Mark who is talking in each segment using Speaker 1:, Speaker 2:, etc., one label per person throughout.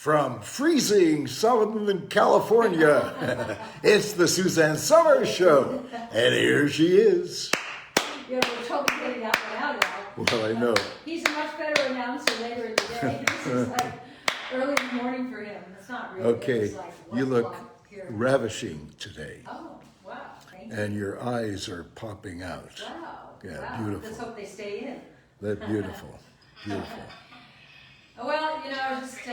Speaker 1: From freezing Southern California, it's the Suzanne Summers Show. And here she is.
Speaker 2: Yeah, we're totally getting that one out now.
Speaker 1: Well, I know.
Speaker 2: He's a much better announcer later in the day. This is like early in the morning for him. It's not really.
Speaker 1: Okay,
Speaker 2: It's like
Speaker 1: you
Speaker 2: 1
Speaker 1: look
Speaker 2: o'clock here.
Speaker 1: ravishing today.
Speaker 2: Oh, wow. Thank you.
Speaker 1: And your eyes are popping out.
Speaker 2: Wow.
Speaker 1: Yeah,
Speaker 2: wow.
Speaker 1: beautiful.
Speaker 2: Let's hope they stay in.
Speaker 1: That beautiful, beautiful.
Speaker 2: Well, I was just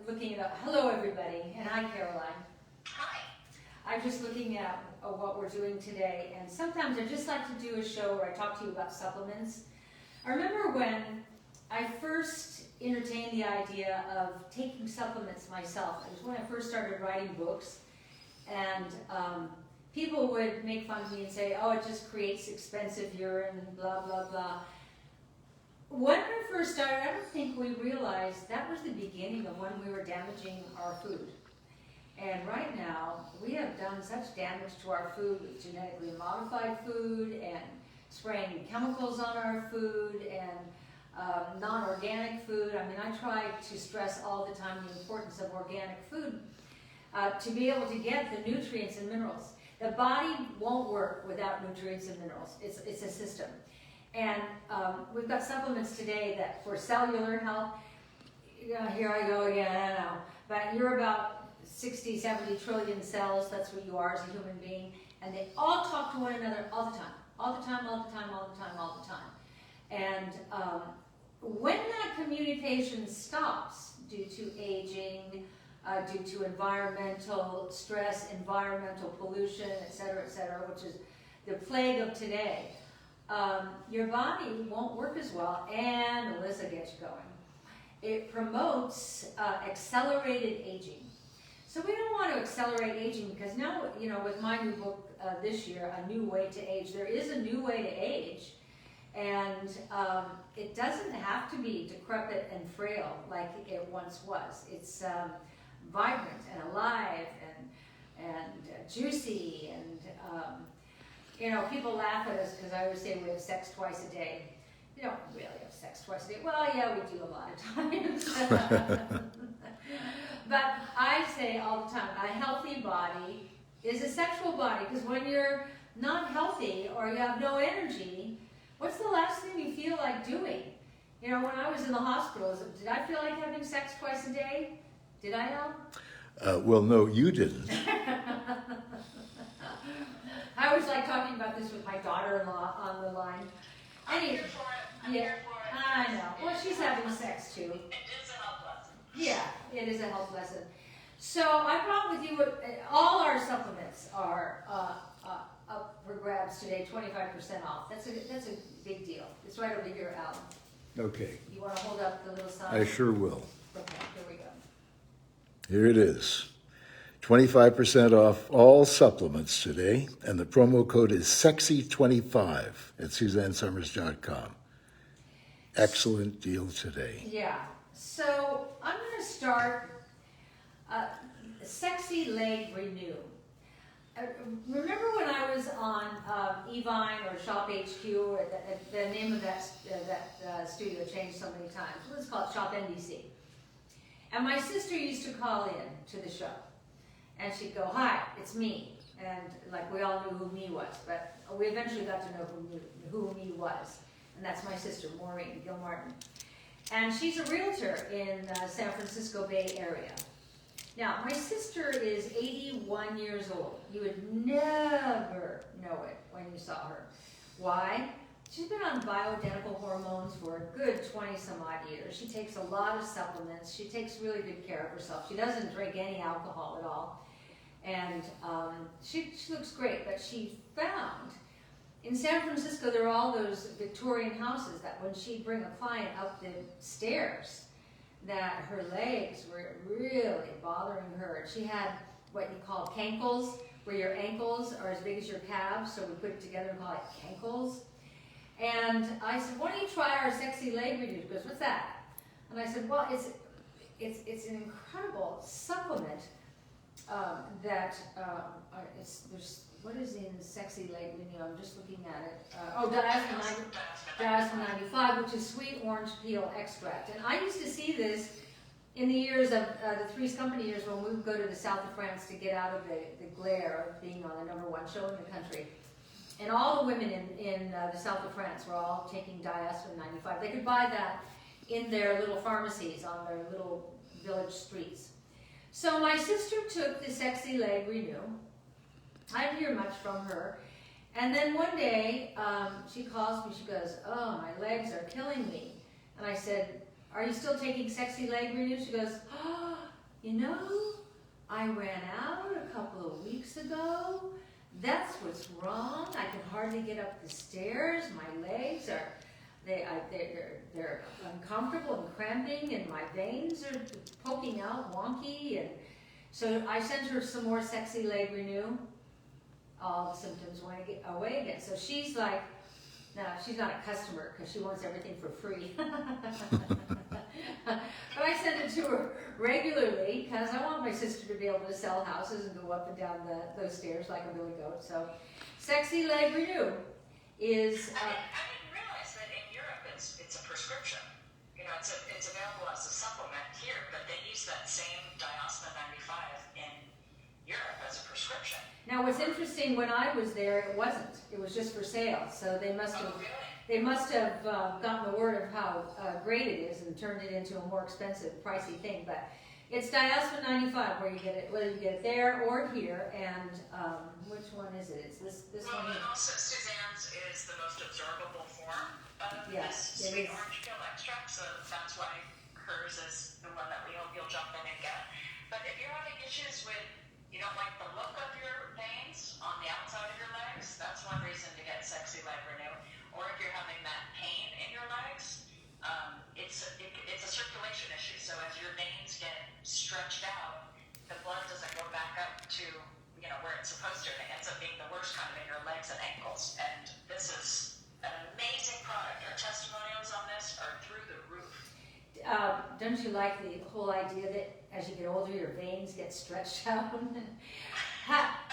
Speaker 2: looking at, hello everybody, and hi Caroline. Hi. I'm just looking at what we're doing today, and sometimes I just like to do a show where I talk to you about supplements. I remember when I first entertained the idea of taking supplements myself. It was when I first started writing books, and people would make fun of me and say, oh, it just creates expensive urine, blah, blah, blah. When we first started, I don't think we realized that was the beginning of when we were damaging our food. And right now, we have done such damage to our food with genetically modified food and spraying chemicals on our food and non-organic food. I mean, I try to stress all the time the importance of organic food to be able to get the nutrients and minerals. The body won't work without nutrients and minerals. It's a system. And we've got supplements today that for cellular health, here I go again, I know, but you're about 60, 70 trillion cells, that's what you are as a human being, and they all talk to one another all the time, all the time, all the time, all the time, all the time. And when that communication stops due to aging, due to environmental stress, environmental pollution, et cetera, which is the plague of today, your body won't work as well, and Melissa gets you going. It promotes accelerated aging. So we don't want to accelerate aging because now, with my new book this year, A New Way to Age, there is a new way to age, and it doesn't have to be decrepit and frail like it once was. It's vibrant and alive and juicy and people laugh at us because I always say we have sex twice a day. You don't really have sex twice a day. Well, yeah, we do a lot of times. But I say all the time, a healthy body is a sexual body, because when you're not healthy or you have no energy, what's the last thing you feel like doing? When I was in the hospital, did I feel like having sex twice a day? Did I, Al?
Speaker 1: Well, no, you didn't.
Speaker 2: I always like talking about this with my daughter-in-law on the line. Anyway, yeah, I know. Well, she's having sex too.
Speaker 3: It's a health lesson.
Speaker 2: Yeah, it is a health lesson. So I brought with you, all our supplements are up for grabs today, 25% off. That's a big deal. It's right over here, Al.
Speaker 1: Okay.
Speaker 2: You want to hold up the little sign?
Speaker 1: I sure will.
Speaker 2: Okay, here we go.
Speaker 1: Here it is. 25% off all supplements today, and the promo code is SEXY25 at SuzanneSummers.com. Excellent deal today.
Speaker 2: Yeah. So I'm going to start Sexy Leg Renew. Remember when I was on Evine or Shop HQ, or the name of that studio changed so many times. Let's call it Shop NBC. And my sister used to call in to the show. And she'd go, hi, it's me. And like we all knew who me was, but we eventually got to know who me was. And that's my sister, Maureen Gilmartin. And she's a realtor in San Francisco Bay Area. Now, my sister is 81 years old. You would never know it when you saw her. Why? She's been on bioidentical hormones for a good 20-some odd years. She takes a lot of supplements. She takes really good care of herself. She doesn't drink any alcohol at all. And she looks great, but she found in San Francisco there are all those Victorian houses that when she'd bring a client up the stairs, that her legs were really bothering her. She had what you call cankles, where your ankles are as big as your calves, so we put it together and call it cankles. And I said, why don't you try our Sexy Leg Renew? She goes, what's that? And I said, well, it's an incredible supplement what is in Sexy Leg Renew? I'm just looking at it. Diasmin 95, which is sweet orange peel extract. And I used to see this in the years of the Three's Company years, when we would go to the south of France to get out of the glare of being on the #1 show in the country, and all the women in the south of France were all taking diaspora 95. They could buy that in their little pharmacies on their little village streets. So my sister took the Sexy Leg Renew. I didn't hear much from her. And then one day, she calls me, she goes, "Oh, my legs are killing me." And I said, "Are you still taking Sexy Leg Renew?" She goes, "Oh, you know, I ran out a couple of weeks ago. That's what's wrong. I can hardly get up the stairs. My legs are, they're uncomfortable and cramping, and my veins are poking out wonky." And so I sent her some more Sexy Leg Renew. All the symptoms went away again. So she's like, no, she's not a customer because she wants everything for free. But I send it to her regularly because I want my sister to be able to sell houses and go up and down those stairs like a billy goat. So Sexy Leg Renew is...
Speaker 3: I didn't realize that in Europe it's a prescription. You know, it's available as a supplement here, but they use that same Diosma 95 in Europe as a prescription.
Speaker 2: Now, what's interesting, when I was there, it wasn't. It was just for sale. So they must have, gotten the word of how great it is and turned it into a more expensive, pricey thing. But it's Diosma 95, where you get it, whether you get it there or here. And which one is it? It's this one here.
Speaker 3: And also Suzanne's is the most absorbable form of this sweet orange peel extract, so that's why hers is the one that you'll jump in and get. But if you're having issues with, you don't like the look of your veins on the outside of your legs, that's one reason to get Sexy Leg Renew. Or if you're having that pain in your legs, it's a circulation issue. So as your veins get stretched out, the blood doesn't go back up to, you know, where it's supposed to. And it ends up being the worst kind of in your legs and ankles. And this is an amazing product. Our testimonials on this are through the roof.
Speaker 2: Don't you like the whole idea that as you get older, your veins get stretched out?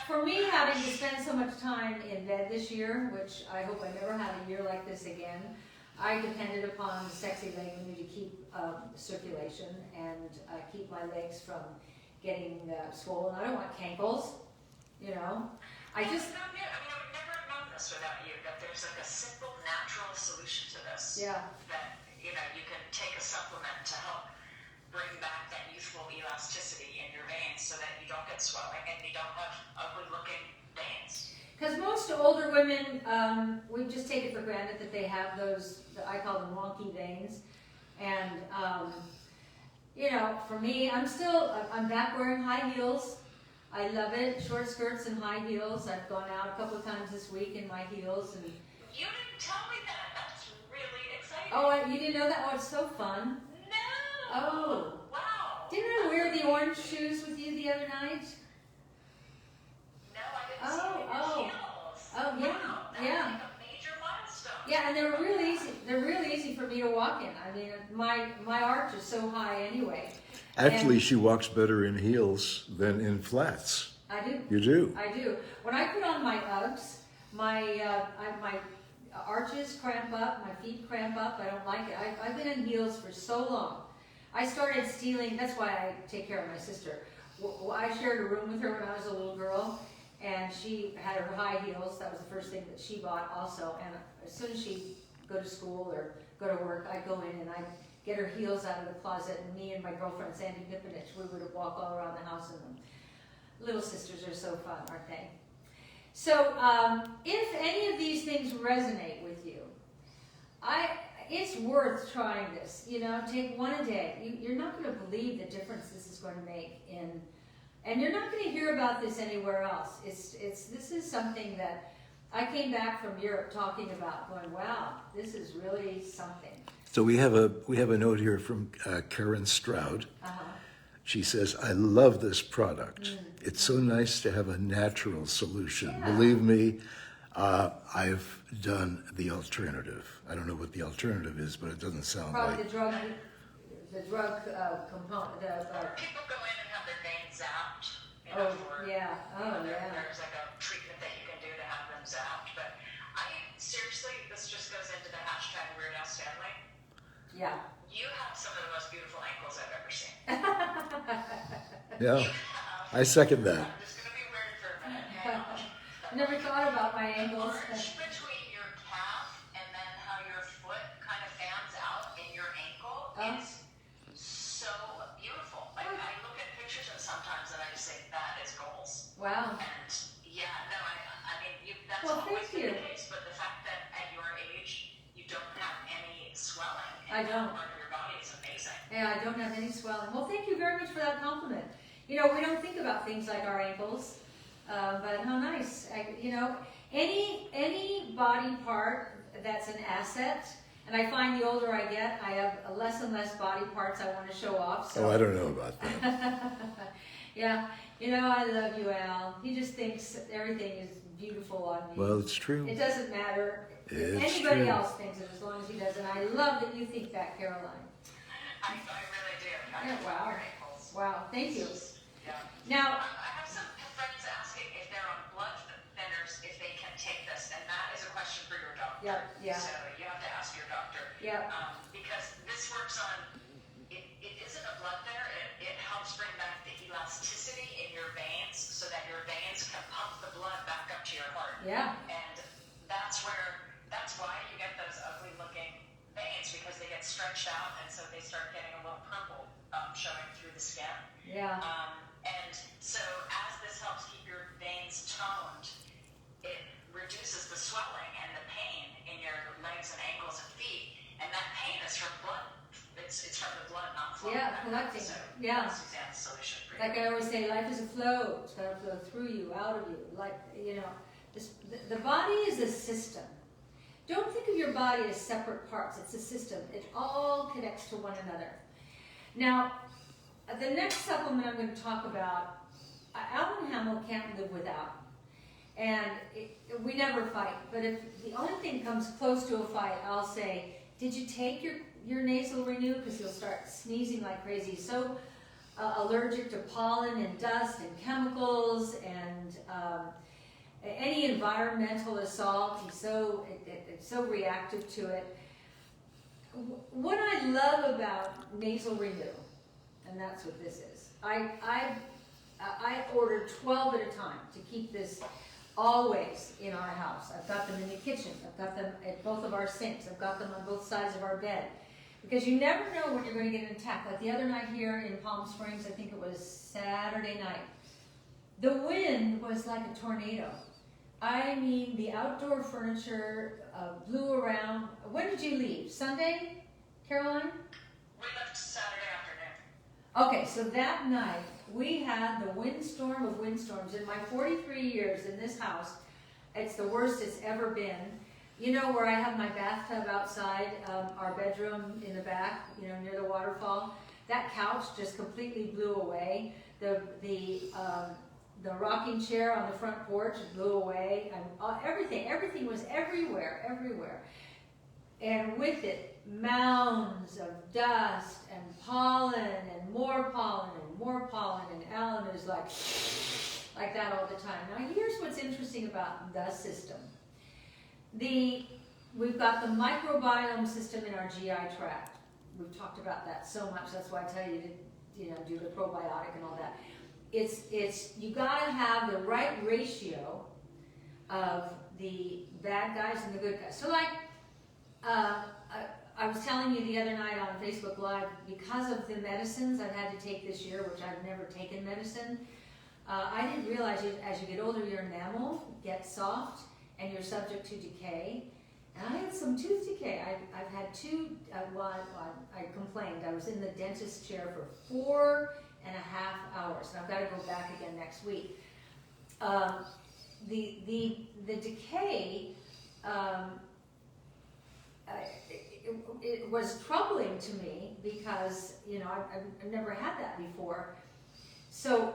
Speaker 2: For me, having to spend so much time in bed this year, which I hope I never have a year like this again, I depended upon the Sexy Leg Renew to keep circulation and keep my legs from getting swollen. I don't want cankles, you know. I would
Speaker 3: never have known this without you, that there's like a simple, natural solution to this.
Speaker 2: Yeah.
Speaker 3: That, you know, you can take a supplement to help bring back that youthful elasticity in your veins so that you don't get swelling and you don't have ugly-looking veins.
Speaker 2: Because most older women, we just take it for granted that they have those, I call them wonky veins. And, you know, for me, I'm back wearing high heels. I love it, short skirts and high heels. I've gone out a couple of times this week in my heels. And
Speaker 3: you didn't tell me that. That's really exciting.
Speaker 2: Oh, you didn't know that? Oh, it's so fun.
Speaker 3: No.
Speaker 2: Oh.
Speaker 3: Wow.
Speaker 2: Didn't I wear the orange shoes with you the other night?
Speaker 3: No, I didn't see your heels.
Speaker 2: Oh, yeah.
Speaker 3: Wow, that's
Speaker 2: yeah.
Speaker 3: like a major milestone.
Speaker 2: Yeah, and they're really easy. They're really easy for me to walk in. I mean, my arch is so high anyway.
Speaker 1: Actually, she walks better in heels than in flats.
Speaker 2: I do.
Speaker 1: You do?
Speaker 2: I do. When I put on my Uggs, my arches cramp up, my feet cramp up. I don't like it. I've been in heels for so long. I started stealing. That's why I take care of my sister. I shared a room with her when I was a little girl, and she had her high heels. That was the first thing that she bought also. And as soon as she'd go to school or go to work, I'd go in and I'd get her heels out of the closet, and me and my girlfriend Sandy Nipinich, we would walk all around the house in them. Little sisters are so fun, aren't they? So if any of these things resonate with you, it's worth trying this. You know, take one a day. You're not going to believe the difference this is going to make in, and you're not going to hear about this anywhere else. This is something that I came back from Europe talking about, going, wow, this is really something.
Speaker 1: So we have a note here from Karen Stroud.
Speaker 2: Uh-huh.
Speaker 1: She says, "I love this product. It's so nice to have a natural solution.
Speaker 2: Yeah.
Speaker 1: Believe me, I've done the alternative. I don't know what the alternative is, but it doesn't sound
Speaker 2: Probably
Speaker 1: like
Speaker 2: the drug component.
Speaker 3: People go in and have their veins zapped. You
Speaker 2: Oh,
Speaker 3: know,
Speaker 2: yeah. Oh, yeah.
Speaker 3: There's like a treatment that you can do to have them zapped. But seriously, this just goes into the hashtag Weird Al Stanley.
Speaker 2: Yeah.
Speaker 3: You have some of the most beautiful ankles I've ever seen.
Speaker 1: Yeah, I second that.
Speaker 3: I'm just going to be weird for a minute.
Speaker 2: I never thought about my ankles.
Speaker 3: Arch between your calf and then how your foot kind of fans out in your ankle is so beautiful. Like, I look at pictures of sometimes and I just think that is goals.
Speaker 2: Wow.
Speaker 3: And yeah, no, I mean, that's
Speaker 2: Well,
Speaker 3: always
Speaker 2: thank
Speaker 3: been
Speaker 2: you.
Speaker 3: the case, but the fact that at your age you don't have any swelling
Speaker 2: I
Speaker 3: in
Speaker 2: don't.
Speaker 3: that part of your body is amazing.
Speaker 2: Yeah, I don't have any swelling. Well, thank you very much for that compliment. You know, we don't think about things like our ankles, but how nice. You know, any body part that's an asset, and I find the older I get, I have less and less body parts I want to show off. So.
Speaker 1: Oh, I don't know about that.
Speaker 2: Yeah, you know, I love you, Al. He just thinks everything is beautiful on me.
Speaker 1: Well, it's true.
Speaker 2: It doesn't matter if
Speaker 1: It's
Speaker 2: anybody
Speaker 1: true.
Speaker 2: else thinks it, as long as he does. And I love that you think that, Caroline.
Speaker 3: I really do. I
Speaker 2: Yeah,
Speaker 3: love
Speaker 2: wow.
Speaker 3: your ankles.
Speaker 2: Wow, thank you.
Speaker 3: Yeah.
Speaker 2: Now,
Speaker 3: I have some friends asking if they're on blood thinners, if they can take this, and that is a question for your doctor.
Speaker 2: Yeah.
Speaker 3: So you have to ask your doctor.
Speaker 2: Yeah.
Speaker 3: Because this works on, it isn't a blood thinner, it helps bring back the elasticity in your veins so that your veins can pump the blood back up to your heart.
Speaker 2: yeah,
Speaker 3: And that's why you get those ugly looking veins, because they get stretched out and so they start getting a little purple showing through the skin.
Speaker 2: yeah,
Speaker 3: And so as this helps keep your veins toned, it reduces the swelling and the pain in your legs and ankles and feet. And that pain is from blood. It's from the blood not flowing.
Speaker 2: Yeah,
Speaker 3: back up.
Speaker 2: collecting.
Speaker 3: So
Speaker 2: Yeah.
Speaker 3: that's Suzanne's solution for you.
Speaker 2: like I always say, life is a flow. It's got to flow through you, out of you. Like, you know, the body is a system. Don't think of your body as separate parts. It's a system. It all connects to one another. Now, the next supplement I'm going to talk about, Alan Hamill can't live without. And we never fight. But if the only thing comes close to a fight, I'll say, did you take your Nasal Renew? Because he'll start sneezing like crazy. He's so allergic to pollen and dust and chemicals and any environmental assault. He's so reactive to it. What I love about Nasal Renew, and that's what this is, I ordered 12 at a time to keep this always in our house. I've got them in the kitchen. I've got them at both of our sinks. I've got them on both sides of our bed. Because you never know when you're going to get an attack. Like the other night here in Palm Springs, I think it was Saturday night, the wind was like a tornado. I mean, the outdoor furniture blew around. When did you leave? Sunday, Caroline?
Speaker 3: We left Saturday afternoon.
Speaker 2: Okay, so that night, we had the windstorm of windstorms. In my 43 years in this house, it's the worst it's ever been. You know where I have my bathtub outside, our bedroom in the back, you know, near the waterfall? That couch just completely blew away. The rocking chair on the front porch blew away. Everything was everywhere. And with it, mounds of dust and pollen and more pollen and more pollen. And Alan is like that all the time. Now here's what's interesting about the system. We've got the microbiome system in our GI tract. We've talked about that so much. That's why I tell you to, do the probiotic and all that. You gotta have the right ratio of the bad guys and the good guys. So like, I was telling you the other night on Facebook Live, because of the medicines I've had to take this year, which I've never taken medicine, I didn't realize as you get older, your enamel gets soft and you're subject to decay. And I had some tooth decay. I've had two, I complained. I was in the dentist chair for 4.5 hours. And I've got to go back again next week. The decay, it was troubling to me because, I've never had that before. So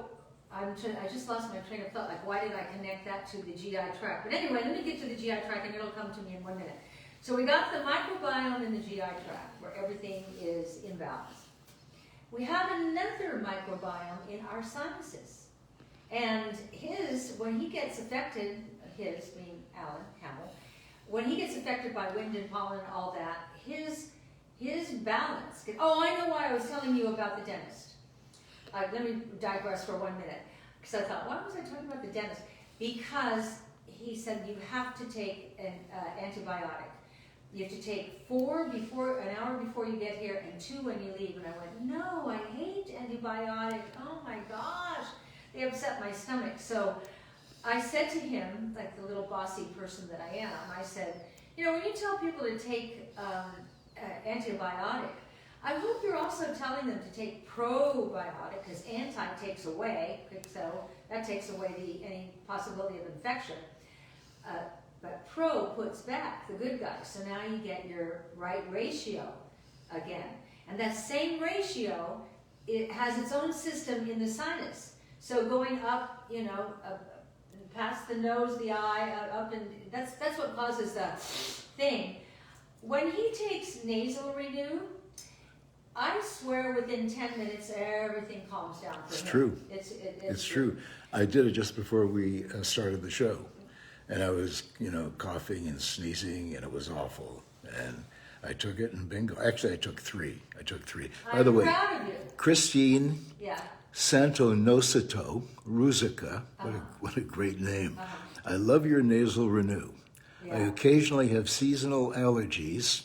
Speaker 2: I just lost my train of thought. Like, why did I connect that to the GI tract? But anyway, let me get to the GI tract and it'll come to me in 1 minute. So we got the microbiome in the GI tract where everything is in balance. We have another microbiome in our sinuses. And when he gets affected, being Alan Hamill, when he gets affected by wind and pollen and all that, his his balance. Oh, I know why I was telling you about the dentist. Let me digress for 1 minute. Because I thought, why was I talking about the dentist? Because he said you have to take an antibiotic. You have to take 4 an hour before you get here, and 2 when you leave. And I went, no, I hate antibiotics. Oh my gosh, they upset my stomach. So I said to him, like the little bossy person that I am, I said, you know, when you tell people to take antibiotic, I hope you're also telling them to take probiotic, because anti takes away, so that takes away any possibility of infection. But pro puts back the good guys, so now you get your right ratio again. And that same ratio, it has its own system in the sinus. So going up, you know, past the nose, the eye, up, and that's what causes the thing. When he takes Nasal Renew, I swear within 10 minutes everything calms down for him.
Speaker 1: It's true.
Speaker 2: It's
Speaker 1: true. I did it just before we started the show. And I was, you know, coughing and sneezing, and it was awful. And I took it, and bingo. Actually, I took 3. By the way,
Speaker 2: proud of you.
Speaker 1: Christine
Speaker 2: Yeah.
Speaker 1: Santonosito Ruzica, what a great name. I love your Nasal Renew.
Speaker 2: Yeah.
Speaker 1: I occasionally have seasonal allergies,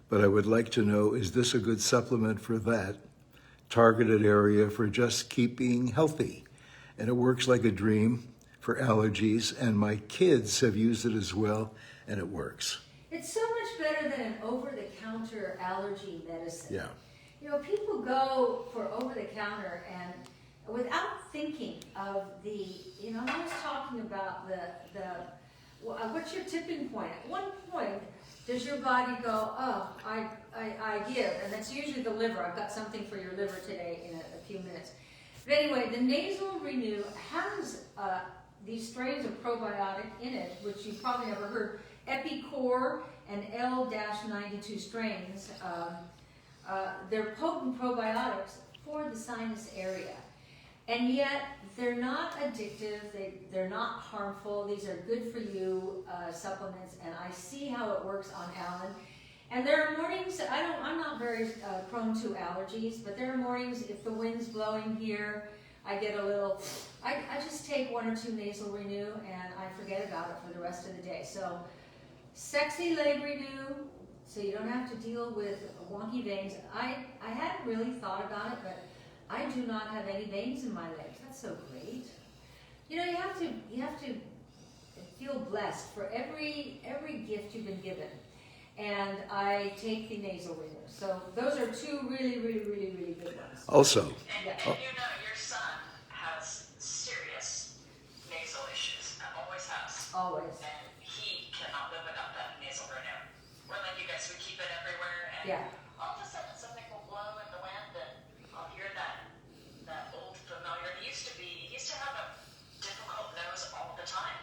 Speaker 1: but I would like to know, is this a good supplement for that targeted area for just keeping healthy? And it works like a dream for allergies, and my kids have used it as well, and it works.
Speaker 2: It's so much better than an over-the-counter allergy medicine.
Speaker 1: Yeah.
Speaker 2: You know, people go for over-the-counter and without thinking of the, you know, I was talking about what's your tipping point? At one point, does your body go, oh, I give, and that's usually the liver. I've got something for your liver today in a few minutes. But anyway, the Nasal Renew has these strains of probiotic in it, which you've probably never heard, Epicor and L-92 strains. They're potent probiotics for the sinus area. And yet, they're not addictive, they're not harmful, these are good for you supplements, and I see how it works on Alan. And there are mornings, I'm not very prone to allergies, but there are mornings, if the wind's blowing here, I get a little, I just take 1 or 2 Nasal Renew and I forget about it for the rest of the day. So, sexy leg renew, so you don't have to deal with wonky veins. I hadn't really thought about it, but I do not have any veins in my legs. That's so great. You know, you have to feel blessed for every gift you've been given. And I take the Nasal Renew. So those are 2 really, really, really, really good ones.
Speaker 1: Also,
Speaker 3: And you know, your son has serious nasal issues. Always has.
Speaker 2: Always.
Speaker 3: And he cannot live without that Nasal Renew. We're like you guys, we keep it everywhere, and
Speaker 2: Yeah.
Speaker 3: all of a sudden something will blow in the wind, and I'll hear that old familiar. He used to have a difficult nose all the time.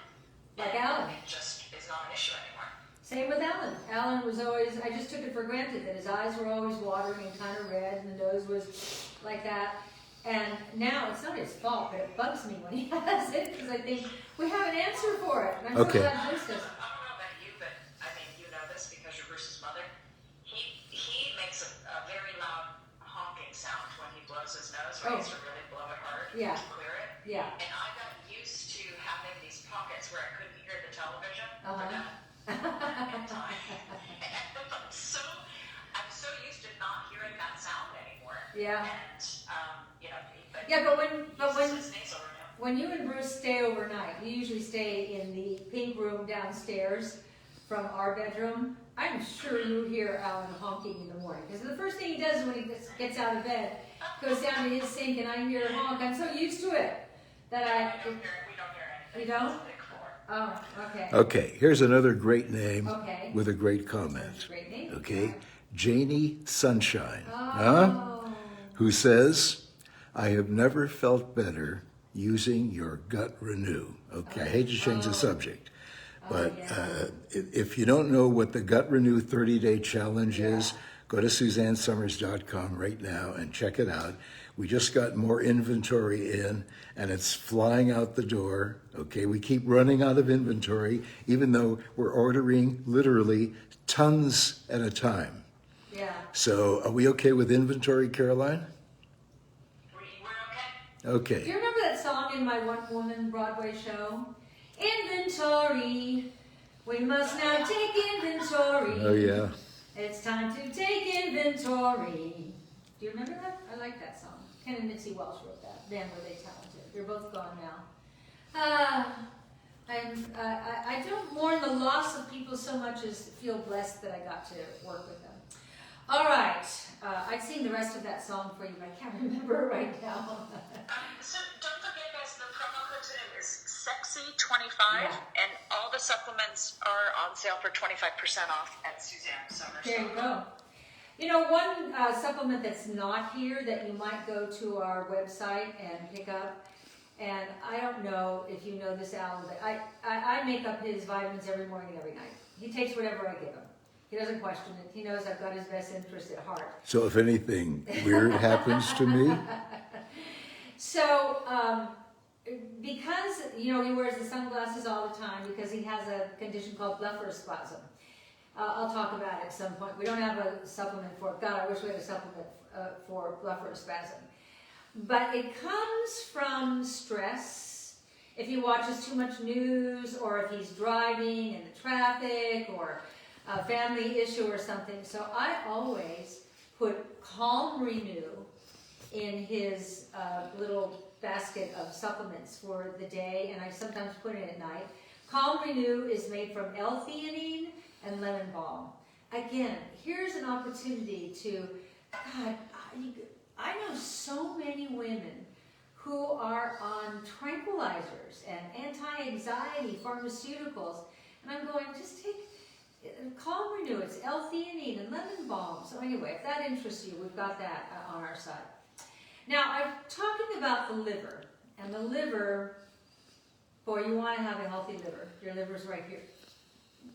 Speaker 2: Like
Speaker 3: And
Speaker 2: Alan.
Speaker 3: it just is not an issue anymore.
Speaker 2: Same with Alan. Alan was always, I just took it for granted that his eyes were always watering and kind of red, and the nose was like that. And now it's not his fault, but it bugs me when he has it, because I think we have an answer for it. And I'm
Speaker 1: Okay.
Speaker 2: so glad Bruce does.
Speaker 3: I don't know about you, but I mean, you know this because you're Bruce's mother. He makes a very loud honking sound when he blows his nose, or he has to really blow it hard
Speaker 2: Yeah.
Speaker 3: to clear it.
Speaker 2: Yeah.
Speaker 3: And I got used to having these pockets where I couldn't hear the television for
Speaker 2: Uh-huh.
Speaker 3: that time. And I'm so used to not hearing that sound anymore.
Speaker 2: Yeah.
Speaker 3: And you know,
Speaker 2: Yeah, but
Speaker 3: he uses his nasal renew.
Speaker 2: when you and Bruce stay overnight, you usually stay in the pink room downstairs from our bedroom. I'm sure you hear Alan honking in the morning, because the first thing he does when he gets out of bed, goes down to his sink, and I hear a honk. I'm so used to it that
Speaker 3: We don't hear anything.
Speaker 2: You don't?
Speaker 3: It's a big floor.
Speaker 2: Oh, okay.
Speaker 1: okay, here's another great name
Speaker 2: Okay.
Speaker 1: with a great comment.
Speaker 2: Great name.
Speaker 1: Okay, Janie Sunshine,
Speaker 2: Oh.
Speaker 1: who says, I have never felt better using your Gut Renew. Okay, I hate to change the subject, but if you don't know what the Gut Renew 30-day challenge is, go to SuzanneSummers.com right now and check it out. We just got more inventory in, and it's flying out the door. Okay, we keep running out of inventory, even though we're ordering literally tons at a time.
Speaker 2: Yeah.
Speaker 1: So are we okay with inventory, Caroline?
Speaker 3: We're okay.
Speaker 1: Okay.
Speaker 2: Do you remember that song in my one-woman Broadway show? Inventory. We must now take inventory.
Speaker 1: Oh, yeah.
Speaker 2: It's time to take inventory. Do you remember that? I like that song. Ken and Mitzi Welsh wrote that. Damn, were they talented. They're both gone now. I don't mourn the loss of people so much as feel blessed that I got to work with them. All right. I'd sing the rest of that song for you, but I can't remember it right now.
Speaker 3: So don't forget, guys, the promo code today is SEXY25, and all the supplements are on sale for 25% off at Suzanne Summers.
Speaker 2: There you go. You know, one supplement that's not here that you might go to our website and pick up, and I don't know if you know this, Alan, but I make up his vitamins every morning, every night. He takes whatever I give him. He doesn't question it. He knows I've got his best interest at heart.
Speaker 1: So if anything weird happens to me,
Speaker 2: So, because, you know, he wears the sunglasses all the time because he has a condition called blepharospasm. I'll talk about it at some point. We don't have a supplement for it. God, I wish we had a supplement for blepharospasm. But it comes from stress. If he watches too much news, or if he's driving in the traffic, or a family issue or something. So I always put Calm Renew in his little basket of supplements for the day, and I sometimes put it at night. Calm Renew is made from L-theanine and lemon balm. Again, here's an opportunity to, God, I know so many women who are on tranquilizers and anti-anxiety pharmaceuticals, and I'm going, just take Calm Renew. It's L-theanine and lemon balm. So anyway, if that interests you, we've got that on our side. Now, I'm talking about the liver, and the liver, boy, you want to have a healthy liver. Your liver's right here,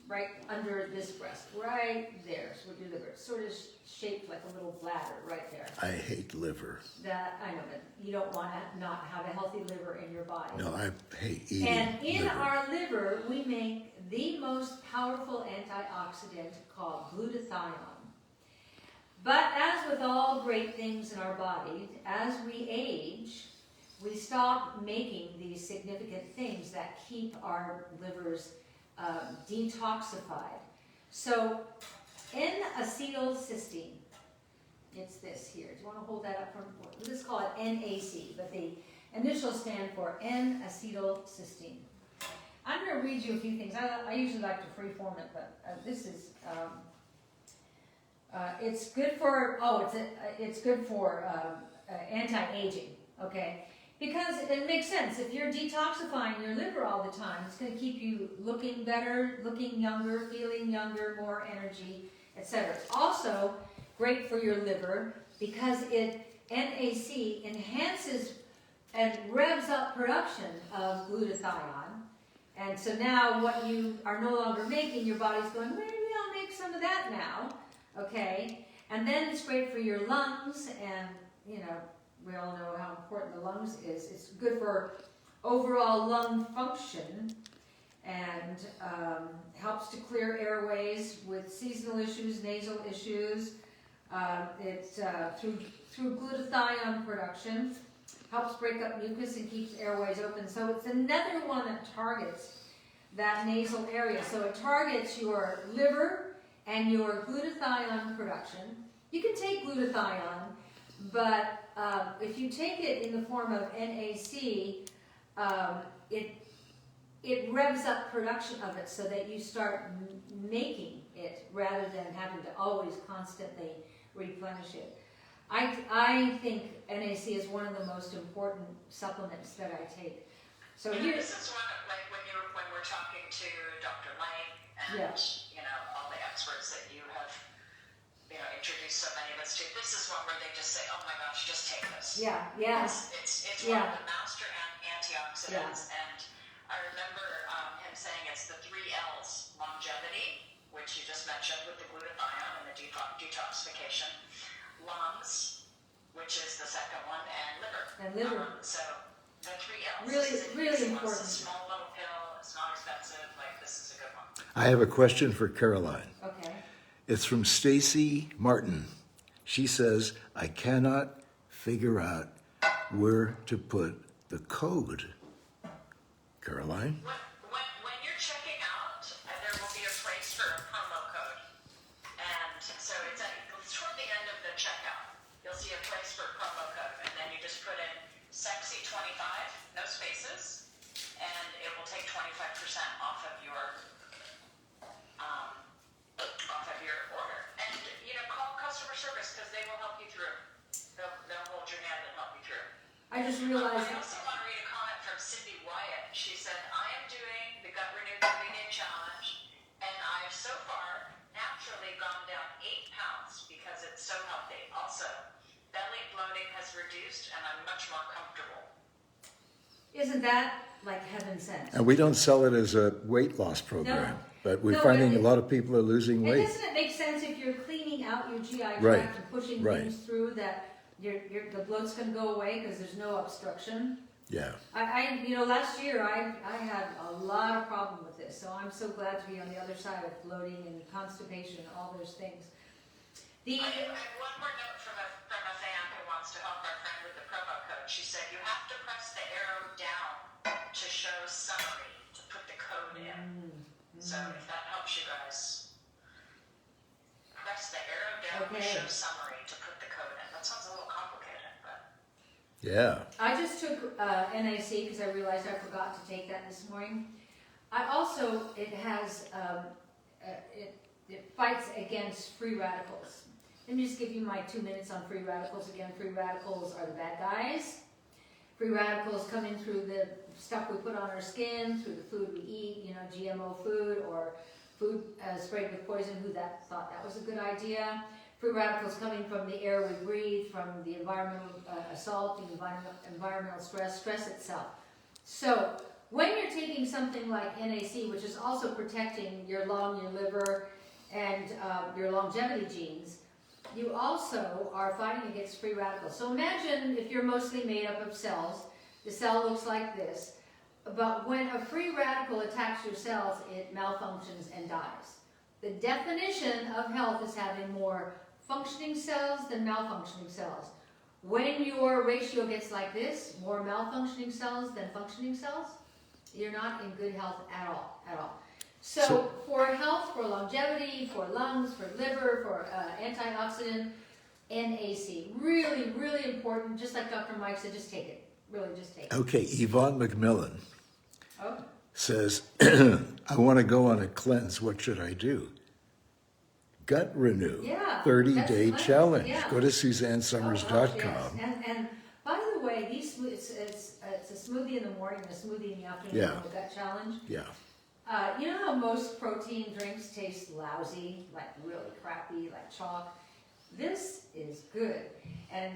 Speaker 2: right under this breast, right there. So your liver, it's sort of shaped like a little bladder right there.
Speaker 1: I hate liver.
Speaker 2: That I know, but you don't want to not have a healthy liver in your body.
Speaker 1: No, I hate eating
Speaker 2: And in
Speaker 1: liver.
Speaker 2: our liver, we make the most powerful antioxidant called glutathione. But as with all great things in our body, as we age, we stop making these significant things that keep our livers detoxified. So N-acetylcysteine, it's this here. Do you want to hold that up from? Let's call it NAC, but the initials stand for N-acetylcysteine. I'm going to read you a few things. I usually like to freeform it, but this is. It's good for. It's good for anti-aging. Okay. Because it makes sense. If you're detoxifying your liver all the time, it's going to keep you looking better, looking younger, feeling younger, more energy, etc. It's also great for your liver because NAC enhances and revs up production of glutathione. And so now what you are no longer making, your body's going, maybe I'll make some of that now. Okay? And then it's great for your lungs, and, you know, we all know how important the lungs is. It's good for overall lung function and helps to clear airways with seasonal issues, nasal issues. It's through glutathione production, helps break up mucus and keeps airways open. So it's another one that targets that nasal area. So it targets your liver and your glutathione production. You can take glutathione, but if you take it in the form of NAC, it revs up production of it so that you start making it rather than having to always constantly replenish it. I think NAC is one of the most important supplements that I take. So
Speaker 3: yeah,
Speaker 2: here,
Speaker 3: this is one of, like when we're talking to Dr. Lang and you know all the experts that you have introduced so many of us to. This is one where they just say, "Oh my gosh, just take this."
Speaker 2: Yeah.
Speaker 3: It's one of the master antioxidants, and I remember him saying it's the 3 L's: longevity, which you just mentioned with the glutathione and the detoxification, lungs, which is the second one, and liver. So the 3 L's.
Speaker 2: Really important.
Speaker 3: It's a small little pill. It's not expensive. Like, this is a good one.
Speaker 1: I have a question for Caroline.
Speaker 2: Okay.
Speaker 1: It's from Stacy Martin. She says, I cannot figure out where to put the code. Caroline?
Speaker 3: When you're checking out, there will be a place for a promo code. And so it's toward the end of the checkout. You'll see a place for a promo code, and then you just put in sexy25, no spaces, and it will take 25% off of your order. And call customer service because they will help you through. They'll hold your hand and help you through.
Speaker 2: I just realized.
Speaker 3: I also want to read a comment from Cindy Wyatt. She said, I am doing the Gut Renew 30-day challenge, and I have so far naturally gone down 8 pounds because it's so healthy. Also, belly bloating has reduced, and I'm much more comfortable.
Speaker 2: Isn't that like heaven sent?
Speaker 1: And we don't sell it as a weight loss program, but we're finding a lot of people are losing
Speaker 2: And
Speaker 1: weight.
Speaker 2: doesn't it make sense if you're cleaning out your GI tract
Speaker 1: Right,
Speaker 2: and pushing
Speaker 1: right.
Speaker 2: things through that the bloat's going to go away because there's no obstruction?
Speaker 1: Yeah.
Speaker 2: Last year I had a lot of problem with this, so I'm so glad to be on the other side of bloating and constipation and all those things.
Speaker 3: I have one more note from a fan who wants to help our friend with the promo code. She said you have to press the arrow down to show summary to put the code in. So if that helps you guys, press the arrow down to show summary to put the code in. That sounds a little complicated, but
Speaker 1: Yeah.
Speaker 2: I just took NAC because I realized I forgot to take that this morning. It has it fights against free radicals. Let me just give you my 2 minutes on free radicals. Again, free radicals are the bad guys. Free radicals come in through the stuff we put on our skin, through the food we eat, GMO food or food sprayed with poison. Who thought that was a good idea? Free radicals coming from the air we breathe, from the environmental assault, the environmental stress itself. So when you're taking something like NAC, which is also protecting your lung, your liver, and your longevity genes, you also are fighting against free radicals. So imagine if you're mostly made up of cells. The cell looks like this. But when a free radical attacks your cells, it malfunctions and dies. The definition of health is having more functioning cells than malfunctioning cells. When your ratio gets like this, more malfunctioning cells than functioning cells, you're not in good health at all. So for health, for longevity, for lungs, for liver, for antioxidant, NAC, really, really important. Just like Dr. Mike said, just take it. Really, just take it.
Speaker 1: Okay, Yvonne McMillan
Speaker 2: Oh.
Speaker 1: says, I want to go on a cleanse. What should I do? Gut Renew,
Speaker 2: Yeah,
Speaker 1: 30-day
Speaker 2: that's
Speaker 1: challenge.
Speaker 2: yeah.
Speaker 1: Go to SuzanneSummers.com.
Speaker 2: Yes. And by the way, it's a smoothie in the morning and a smoothie in the afternoon.
Speaker 1: Yeah.
Speaker 2: The gut challenge.
Speaker 1: Yeah.
Speaker 2: You know how most protein drinks taste lousy, like really crappy, like chalk? This is good. And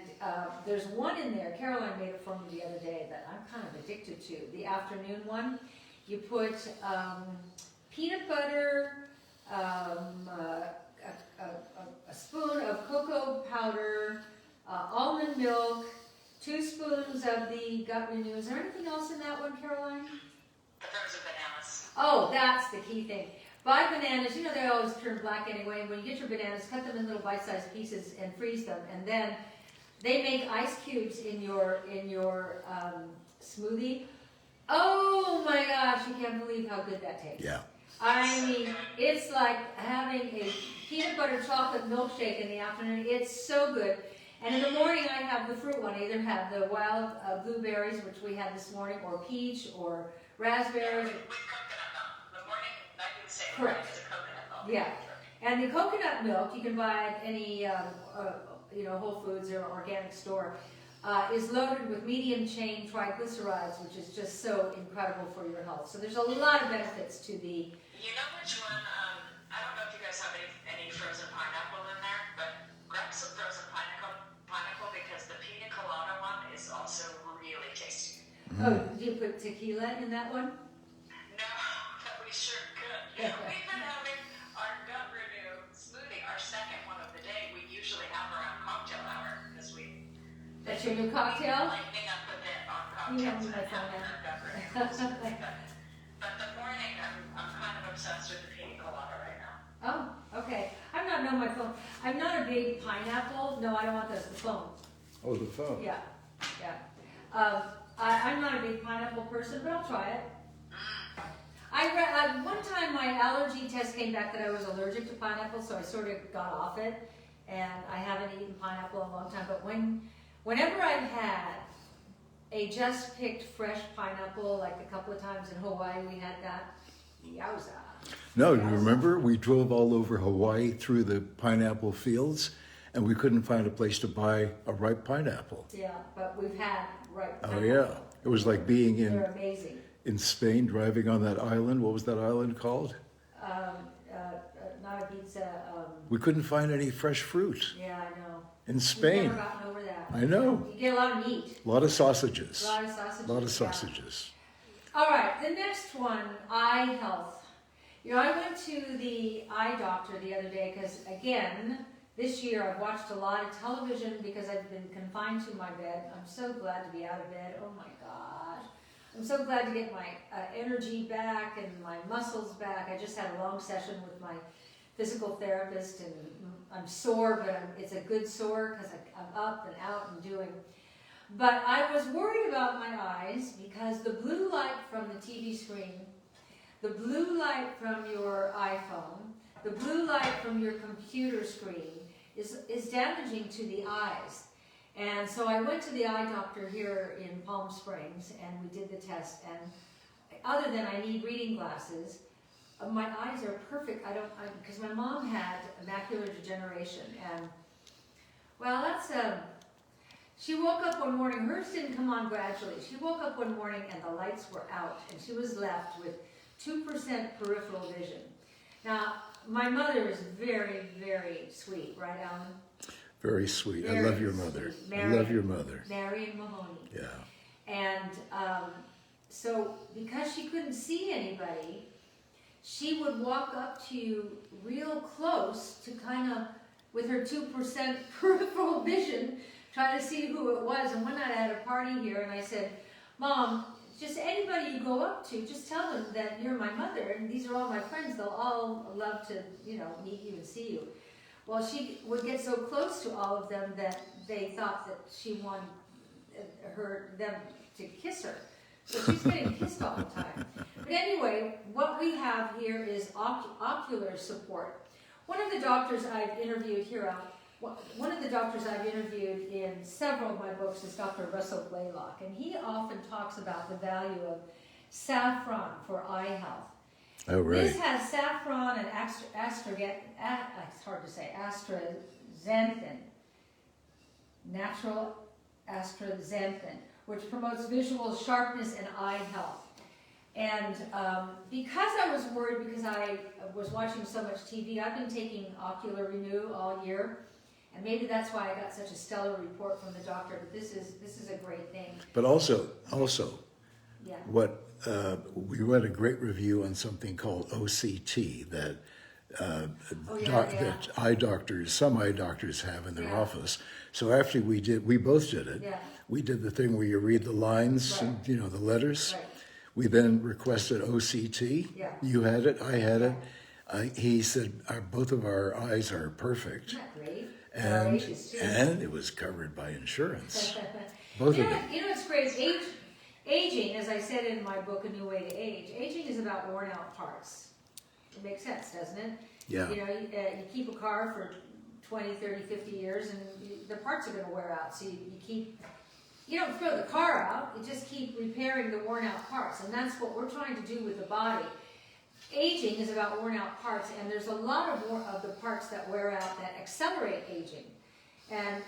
Speaker 2: there's one in there, Caroline made it for me the other day, that I'm kind of addicted to. The afternoon one. You put peanut butter, a spoon of cocoa powder, almond milk, 2 spoons of the Gut Renew. Is there anything else in that one, Caroline?
Speaker 3: the frozen bananas.
Speaker 2: Oh, that's the key thing. Buy bananas, they always turn black anyway, and when you get your bananas, cut them in little bite-sized pieces and freeze them, and then they make ice cubes in your smoothie. Oh my gosh, you can't believe how good that tastes.
Speaker 1: Yeah.
Speaker 2: I mean, it's like having a peanut butter chocolate milkshake in the afternoon. It's so good. And in the morning, I have the fruit one. I either have the wild blueberries, which we had this morning, or peach, or raspberries.
Speaker 3: With coconut milk. The morning, I do the same.
Speaker 2: Correct.
Speaker 3: It's a coconut milk.
Speaker 2: Yeah. And the coconut milk, you can buy at any Whole Foods or organic store, is loaded with medium-chain triglycerides, which is just so incredible for your health. So there's a lot of benefits to the...
Speaker 3: You know which one? I don't know if you guys have any frozen pineapple in there, but grab some frozen pineapple because the pina colada one is also really tasty.
Speaker 2: Oh, do you put tequila in that one?
Speaker 3: No, but we sure could. We've been having our Gut Renew smoothie, our second one of the day. We usually have around cocktail hour because we...
Speaker 2: That's your new cocktail?
Speaker 3: Lightening up a bit on
Speaker 2: You have
Speaker 3: cocktails
Speaker 2: my
Speaker 3: and
Speaker 2: phone
Speaker 3: having
Speaker 2: now.
Speaker 3: our Gut Renew. But the morning, I'm kind of obsessed with the pina colada right now.
Speaker 2: Oh, okay. I'm not on my phone. I'm not a big pineapple. No, I don't want those. The phone.
Speaker 1: Oh, the phone.
Speaker 2: Yeah, yeah. I'm not a big pineapple person, but I'll try it. One time my allergy test came back that I was allergic to pineapple, so I sort of got off it, and I haven't eaten pineapple in a long time. But whenever I've had a just picked fresh pineapple, like a couple of times in Hawaii, we had that. Yowza.
Speaker 1: No, you remember we drove all over Hawaii through the pineapple fields, and we couldn't find a place to buy a ripe pineapple.
Speaker 2: Yeah, but we've had ripe
Speaker 1: Oh
Speaker 2: pineapple.
Speaker 1: yeah, it was like being
Speaker 2: They're amazing.
Speaker 1: in Spain, driving on that island. What was that island called?
Speaker 2: Not a pizza.
Speaker 1: We couldn't find any fresh fruit
Speaker 2: Yeah, I know.
Speaker 1: in
Speaker 2: We've
Speaker 1: Spain.
Speaker 2: never gotten over that.
Speaker 1: I know.
Speaker 2: You get a lot of meat.
Speaker 1: A lot of sausages.
Speaker 2: A lot of sausages.
Speaker 1: A lot of
Speaker 2: yeah.
Speaker 1: sausages.
Speaker 2: All right, the next one, eye health. You know, I went to the eye doctor the other day because, again, this year I've watched a lot of television because I've been confined to my bed. I'm so glad to be out of bed. Oh my gosh. I'm so glad to get my energy back and my muscles back. I just had a long session with my physical therapist, and I'm sore, but it's a good sore because I'm up and out and doing. But I was worried about my eyes because the blue light from the TV screen, the blue light from your iPhone, the blue light from your computer screen is damaging to the eyes. And so I went to the eye doctor here in Palm Springs, and we did the test. And other than I need reading glasses, my eyes are perfect. Because my mom had macular degeneration, and well, that's she woke up one morning. Hers didn't come on gradually. She woke up one morning and the lights were out, and she was left with 2% peripheral vision. Now, my mother is very, very sweet, right, Alan?
Speaker 1: Very sweet.
Speaker 2: Very
Speaker 1: I love your mother.
Speaker 2: sweet.
Speaker 1: I love your mother.
Speaker 2: Marion Mahoney.
Speaker 1: Yeah.
Speaker 2: And so because she couldn't see anybody, she would walk up to you real close to kind of, with her 2% peripheral vision, try to see who it was. And one night I had a party here, and I said, Mom, just anybody you go up to, just tell them that you're my mother, and these are all my friends. They'll all love to, meet you and see you. Well, she would get so close to all of them that they thought that she wanted them to kiss her. So she's getting kissed all the time. But anyway, what we have here is ocular support. One of the doctors I've interviewed here, one of the doctors I've interviewed in several of my books is Dr. Russell Blaylock, and he often talks about the value of saffron for eye health.
Speaker 1: Oh, right.
Speaker 2: This has saffron and it's hard to say, astaxanthin, natural astaxanthin, which promotes visual sharpness and eye health. And because I was worried, because I was watching so much TV, I've been taking Ocular Renew all year. And maybe that's why I got such a stellar report from the doctor. But this is a great thing.
Speaker 1: But also,
Speaker 2: yeah.
Speaker 1: what we read a great review on something called OCT that that some eye doctors have in their office. So after we both did it.
Speaker 2: Yeah.
Speaker 1: We did the thing where you read the lines,
Speaker 2: Right.
Speaker 1: and, the letters.
Speaker 2: Right.
Speaker 1: We then requested OCT.
Speaker 2: Yeah.
Speaker 1: You had it, I had it. He said both of our eyes are perfect.
Speaker 2: Isn't that great?
Speaker 1: And it was covered by insurance. Both of them.
Speaker 2: It's great. Aging, as I said in my book, A New Way to Age, aging is about worn out parts. It makes sense, doesn't it?
Speaker 1: Yeah.
Speaker 2: You keep a car for 20, 30, 50 years, and the parts are going to wear out. So you don't throw the car out, you just keep repairing the worn out parts. And that's what we're trying to do with the body. Aging is about worn out parts, and there's a lot of the parts that wear out that accelerate aging. And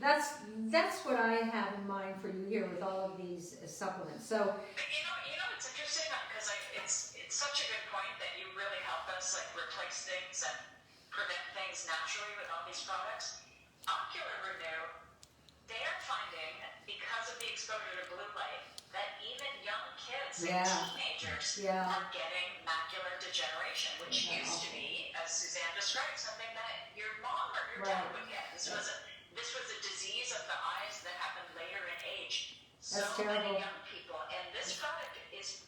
Speaker 2: that's what I have in mind for you here with all of these supplements. So,
Speaker 3: it's interesting because it's such a good point that you really help us replace things and prevent things naturally with all these products. Ocular Renew, they are finding, because of the exposure to blue light, that even young kids and teenagers are getting macular degeneration, which used to be, as Suzanne described, something that your mom or your dad would get. This was a disease of the eyes that happened later in age. So
Speaker 2: That's terrible.
Speaker 3: many young people, and this product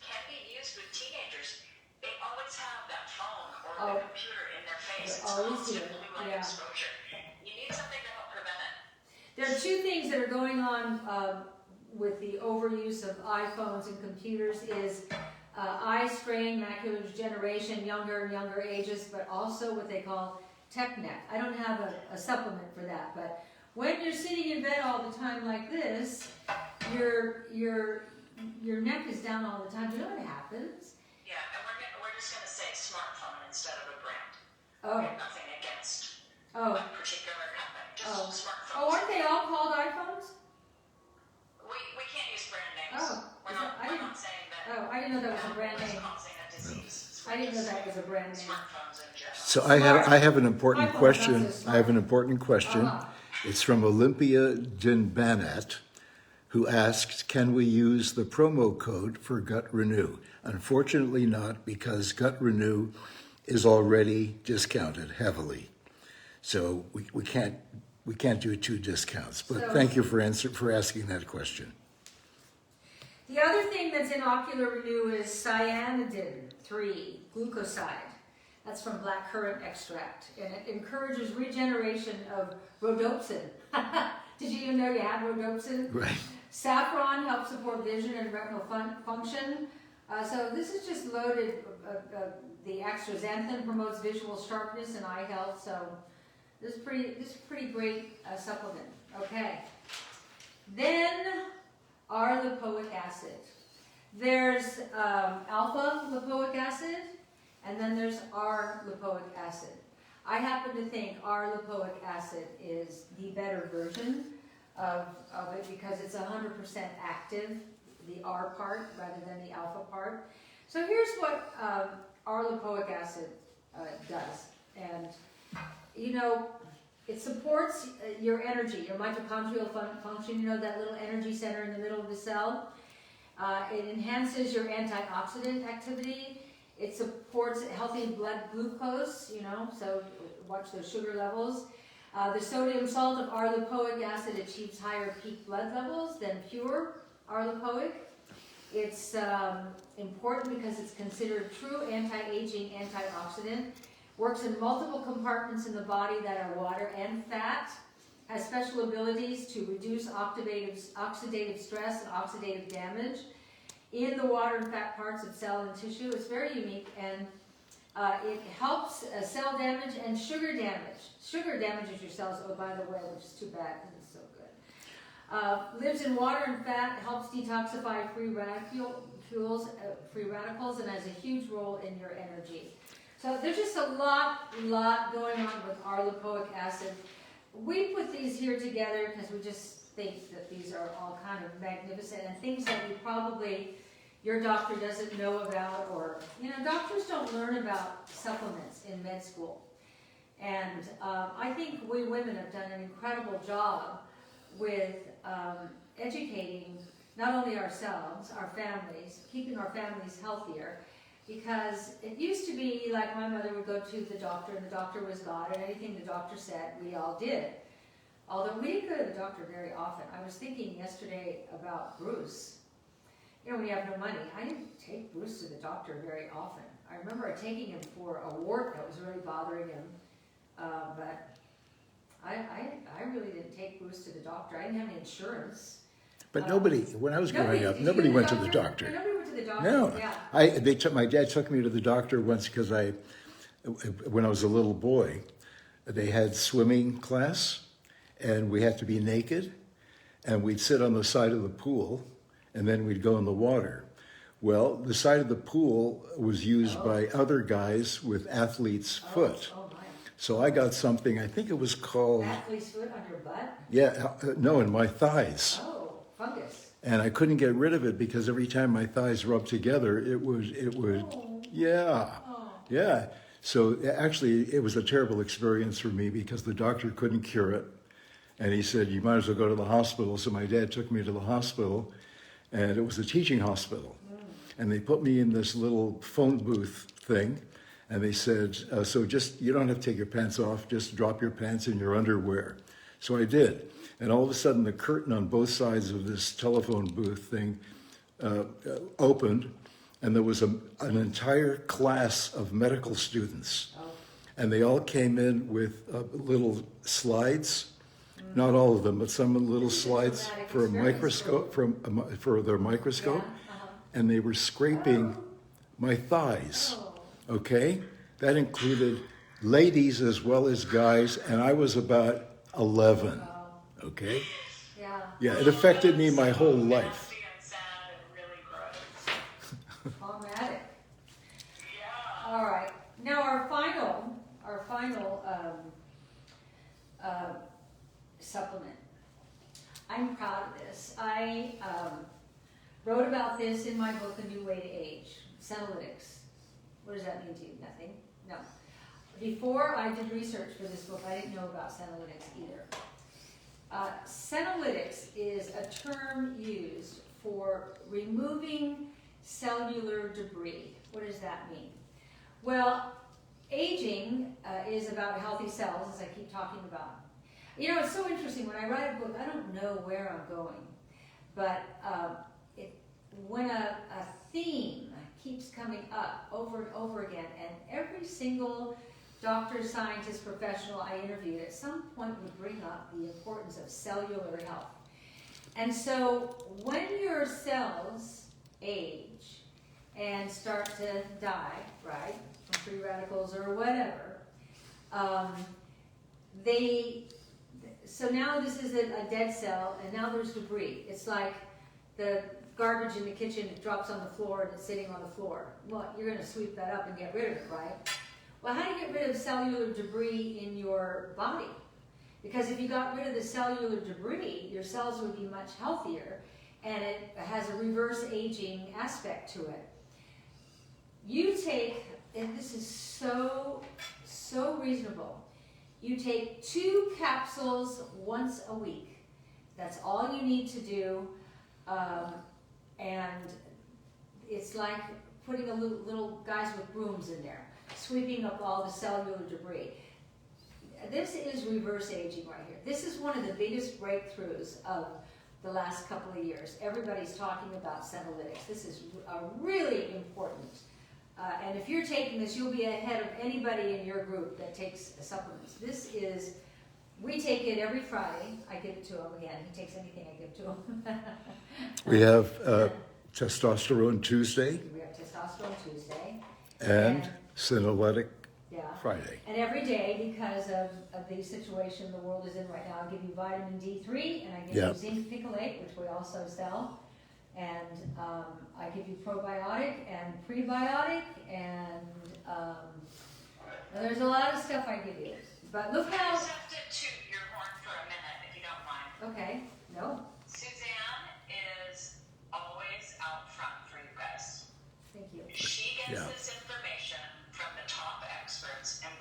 Speaker 3: can be used with teenagers. They always have that phone or
Speaker 2: Oh.
Speaker 3: the computer in their face.
Speaker 2: They're
Speaker 3: It's
Speaker 2: always
Speaker 3: constant
Speaker 2: here.
Speaker 3: blue light
Speaker 2: Yeah.
Speaker 3: exposure. You need something to help prevent it.
Speaker 2: There are two things that are going on with the overuse of iPhones and computers is eye strain, macular degeneration, younger and younger ages, but also what they call tech neck. I don't have a supplement for that, but when you're sitting in bed all the time like this, your neck is down all the time. You know what happens?
Speaker 3: Yeah, and we're just going to say smartphone instead of a brand.
Speaker 2: Oh.
Speaker 3: We have nothing against
Speaker 2: Oh.
Speaker 3: a particular company, just smartphones.
Speaker 2: Oh, aren't they all called iPhones?
Speaker 3: We can't use brand names.
Speaker 2: Oh,
Speaker 3: We're not saying that.
Speaker 2: Oh, I didn't know that was a brand name.
Speaker 3: Causing a disease.
Speaker 2: I didn't know that was a brand name.
Speaker 3: Smartphones in general.
Speaker 1: So I have an important
Speaker 2: iPhone,
Speaker 1: question.
Speaker 2: that's a
Speaker 1: I have an important question. It's from Olympia Dinbanat, who asked, can we use the promo code for Gut Renew? Unfortunately not, because Gut Renew is already discounted heavily. So we can't do two discounts. But thank you for asking that question.
Speaker 2: The other thing that's in Ocular Renew is cyanidin 3 glucoside. That's from blackcurrant extract, and it encourages regeneration of rhodopsin. Did you even know you had rhodopsin?
Speaker 1: Right.
Speaker 2: Saffron helps support vision and retinal function. So this is just loaded. The astaxanthin promotes visual sharpness and eye health. So this is pretty great supplement. Okay. Then R-lipoic acid. There's alpha lipoic acid, and then there's R-lipoic acid. I happen to think R-lipoic acid is the better version of it because it's 100% active, the R part rather than the alpha part. So here's what R-lipoic acid does. And, you know, it supports your energy, your mitochondrial function, you know, that little energy center in the middle of the cell. It enhances your antioxidant activity. It supports healthy blood glucose, you know, so watch those sugar levels. The sodium salt of R-lipoic acid achieves higher peak blood levels than pure R-lipoic. It's important because it's considered true anti-aging antioxidant. Works in multiple compartments in the body that are water and fat. Has special abilities to reduce oxidative stress and oxidative damage in the water and fat parts of cell and tissue. It's very unique, and it helps cell damage and sugar damage. Sugar damages your cells, oh, by the way, which is too bad because it's so good. Lives in water and fat, helps detoxify free radicals, and has a huge role in your energy. So there's just a lot going on with R-lipoic acid. We put these here together because we just think that these are all kind of magnificent and things that we probably, your doctor doesn't know about, or, you know, doctors don't learn about supplements in med school. And I think we women have done an incredible job with educating not only ourselves, our families, keeping our families healthier, because it used to be like my mother would go to the doctor and the doctor was God, and anything the doctor said, we all did. Although we didn't go to the doctor very often. I was thinking yesterday about Bruce. You know, when you have no money, I didn't take Bruce to the doctor very often. I remember taking him for a wart that was really bothering him, but I really didn't take Bruce to the doctor. I didn't have any insurance.
Speaker 1: But nobody, when I was growing up, nobody went to the doctor.
Speaker 2: Nobody went to the doctor.
Speaker 1: No,
Speaker 2: Yeah.
Speaker 1: my dad took me to the doctor once because when I was a little boy, they had swimming class, and we had to be naked, and we'd sit on the side of the pool, and then we'd go in the water. Well, the side of the pool was used by other guys with athlete's foot.
Speaker 2: Oh my.
Speaker 1: So I got something, I think it was called,
Speaker 2: Athlete's foot on your butt?
Speaker 1: yeah, no, in my thighs.
Speaker 2: Oh, fungus.
Speaker 1: And I couldn't get rid of it because every time my thighs rubbed together, it would, yeah, yeah. So actually, it was a terrible experience for me because the doctor couldn't cure it. And he said, you might as well go to the hospital. So my dad took me to the hospital, and it was a teaching hospital. And they put me in this little phone booth thing. And they said, so just, you don't have to take your pants off, just drop your pants in your underwear. So I did. And all of a sudden, the curtain on both sides of this telephone booth thing opened, and there was an entire class of medical students.
Speaker 2: Oh.
Speaker 1: And they all came in with little slides, not all of them, but some little slides for a microscope, for their microscope, and they were scraping my thighs. Okay, that included ladies as well as guys, and I was about 11. Okay, yeah, it affected me my whole life.
Speaker 2: Traumatic. All right. Now our final supplement. I'm proud of this. I wrote about this in my book, A New Way to Age. Senolytics. What does that mean to you? Nothing? No. Before I did research for this book, I didn't know about Senolytics either. Senolytics is a term used for removing cellular debris. What does that mean? Well, aging is about healthy cells, as I keep talking about. You know, it's so interesting. When I write a book, I don't know where I'm going. But when a theme keeps coming up over and over again, and every single doctor, scientist, professional I interviewed at some point would bring up the importance of cellular health. And so when your cells age and start to die, right, from free radicals or whatever, so now this is a dead cell, and now there's debris. It's like the garbage in the kitchen drops on the floor and it's sitting on the floor. Well, you're going to sweep that up and get rid of it, right? Well, how do you get rid of cellular debris in your body? Because if you got rid of the cellular debris, your cells would be much healthier, and it has a reverse aging aspect to it. You take, and this is so reasonable, you take 2 capsules once a week. That's all you need to do, and it's like putting a little guys with brooms in there, sweeping up all the cellular debris. This is reverse aging right here. This is one of the biggest breakthroughs of the last couple of years. Everybody's talking about Senolytics. This is really important. And if you're taking this, you'll be ahead of anybody in your group that takes supplements. We take it every Friday. I give it to him again. He takes anything I give to him.
Speaker 1: We have Testosterone Tuesday.
Speaker 2: We have Testosterone Tuesday.
Speaker 1: And Senolytic
Speaker 2: Yeah.
Speaker 1: Friday.
Speaker 2: And every day, because of the situation the world is in right now, I give you vitamin D3, and I give you zinc picolate, which we also sell. And I give you probiotic and prebiotic, and there's a lot of stuff I give you. But look how...
Speaker 3: I just have to toot your horn for a minute, if you don't mind.
Speaker 2: Okay. No.
Speaker 3: Suzanne is always out front for you guys.
Speaker 2: Thank you.
Speaker 3: She gets this information from the top experts, and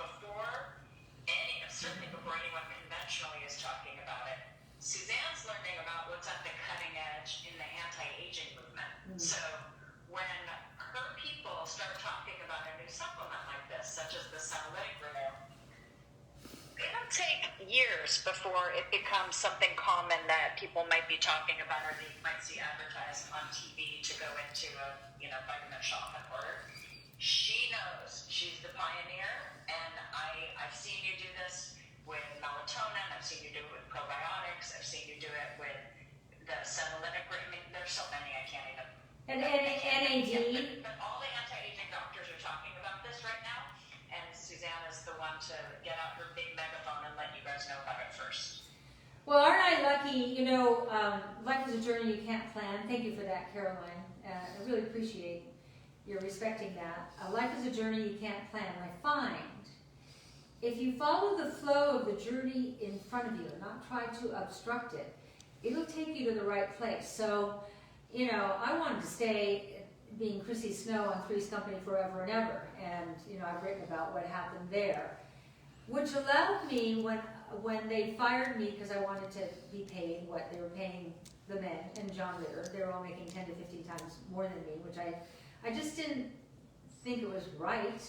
Speaker 3: certainly before anyone conventionally is talking about it, Suzanne's learning about what's at the cutting edge in the anti-aging movement. Mm-hmm. So when her people start talking about a new supplement like this, such as the Nasal Renew, it'll take years before it becomes something common that people might be talking about, or they might see advertised on TV to go into a vitamin shop and order. She knows. She's the pioneer, and I've seen you do this with melatonin. I've seen you do it with probiotics. I've seen you do it with the Senolytic. I mean, there's so many I can't even.
Speaker 2: And NAD.
Speaker 3: But all the anti-aging doctors are talking about this right now, and Suzanne is the one to get out her big megaphone and let you guys know about it first.
Speaker 2: Well, aren't I lucky? Life is a journey you can't plan. Thank you for that, Caroline. I really appreciate your respecting that. Life is a journey you can't plan. I find if you follow the flow of the journey in front of you and not try to obstruct it, it'll take you to the right place. So, I wanted to stay being Chrissy Snow on Three's Company forever and ever. And, I've written about what happened there, which allowed me when they fired me because I wanted to be paid what they were paying the men and John Ritter. They were all making 10 to 15 times more than me, which I just didn't think it was right.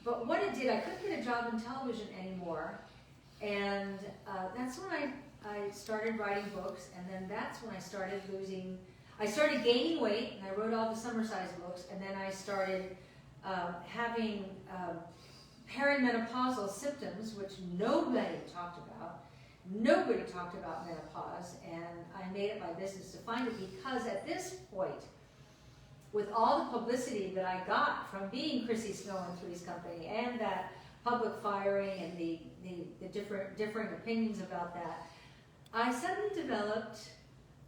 Speaker 2: But what it did, I couldn't get a job in television anymore. And that's when I started writing books, and then that's when I started losing. I started gaining weight, and I wrote all the summer size books, and then I started having perimenopausal symptoms, which nobody talked about. Nobody talked about menopause, and I made it my business to find it, because at this point, with all the publicity that I got from being Chrissy Snow and Three's Company, and that public firing and the differing opinions about that, I suddenly developed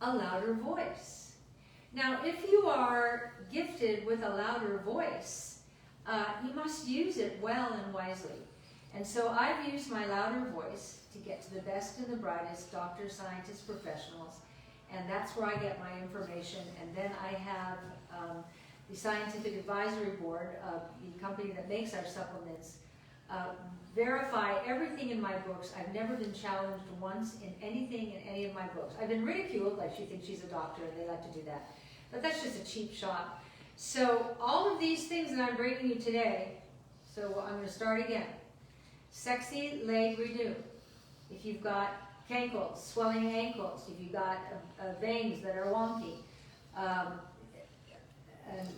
Speaker 2: a louder voice. Now, if you are gifted with a louder voice, you must use it well and wisely. And so I've used my louder voice to get to the best and the brightest doctors, scientists, professionals, and that's where I get my information. And then I have the Scientific Advisory Board of the company that makes our supplements verify everything in my books. I've never been challenged once in anything in any of my books. I've been ridiculed, like she thinks she's a doctor and they like to do that. But that's just a cheap shot. So all of these things that I'm bringing you today, so I'm going to start again. Sexy Leg Renew. If you've got cankles, swelling ankles, if you've got veins that are wonky,